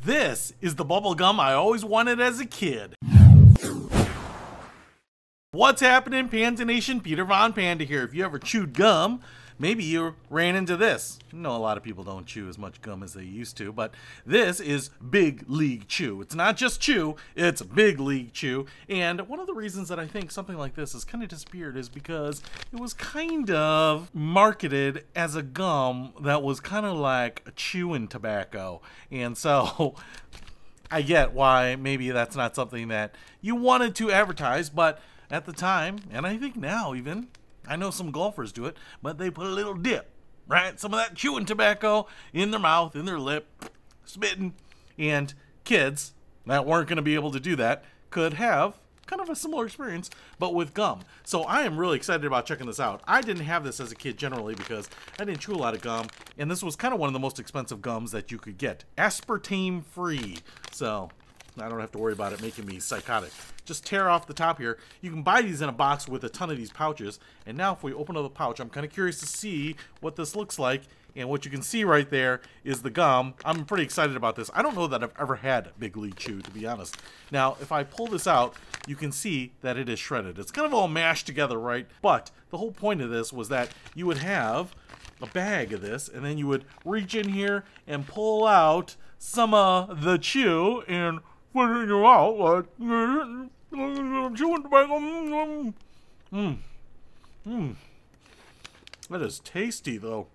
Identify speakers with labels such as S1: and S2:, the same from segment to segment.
S1: This is the bubble gum I always wanted as a kid. What's happening, Panda Nation? Peter Von Panda here. If you ever chewed gum, maybe you ran into this. I know a lot of people don't chew as much gum as they used to, but this is Big League Chew. It's not just chew, it's Big League Chew. And one of the reasons that I think something like this has kind of disappeared is because it was kind of marketed as a gum that was kind of like chewing tobacco. And so I get why maybe that's not something that you wanted to advertise, but at the time, and I think now even, I know some golfers do it, but they put a little dip, right? Some of that chewing tobacco in their mouth, in their lip, spitting. And kids that weren't going to be able to do that could have kind of a similar experience, but with gum. So I am really excited about checking this out. I didn't have this as a kid generally because I didn't chew a lot of gum, and this was kind of one of the most expensive gums that you could get. Aspartame free. So I don't have to worry about it making me psychotic. Just tear off the top here. You can buy these in a box with a ton of these pouches. And now if we open up the pouch, I'm kind of curious to see what this looks like. And what you can see right there is the gum. I'm pretty excited about this. I don't know that I've ever had Big League Chew, to be honest. Now, if I pull this out, you can see that it is shredded. It's kind of all mashed together, right? But the whole point of this was that you would have a bag of this, and then you would reach in here and pull out some of the chew and put it in your mouth like chewing tobacco. That is tasty, though.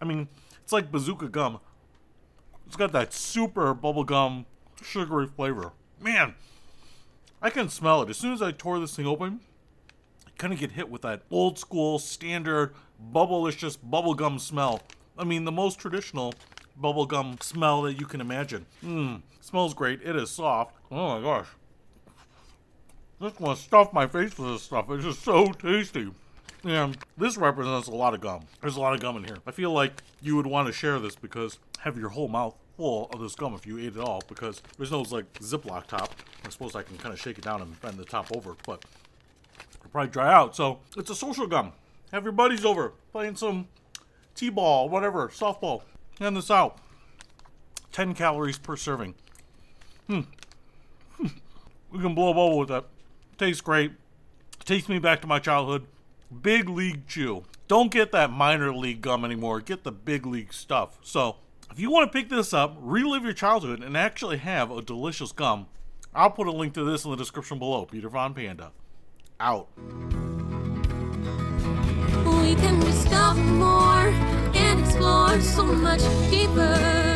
S1: I mean, it's like bazooka gum. It's got that super bubblegum sugary flavor. Man, I can smell it. As soon as I tore this thing open, I kind of get hit with that old school standard bubblicious bubblegum smell. I mean, the most traditional bubblegum smell that you can imagine. Smells great. It is soft. Oh my gosh. I just want to stuff my face with this stuff. It's just so tasty. And this represents a lot of gum. There's a lot of gum in here. I feel like you would want to share this because have your whole mouth full of this gum if you ate it all, because there's no like Ziploc top. I suppose I can kind of shake it down and bend the top over, but it'll probably dry out. So it's a social gum. Have your buddies over playing some t-ball, whatever, softball. Hand this out. 10 calories per serving. We can blow a bubble with that. Tastes great. Takes me back to my childhood. Big League Chew. Don't get that minor league gum anymore. Get the big league stuff. So, if you want to pick this up, relive your childhood, and actually have a delicious gum, I'll put a link to this in the description below. Peter Von Panda. Out.
S2: We can discover more and explore so much deeper.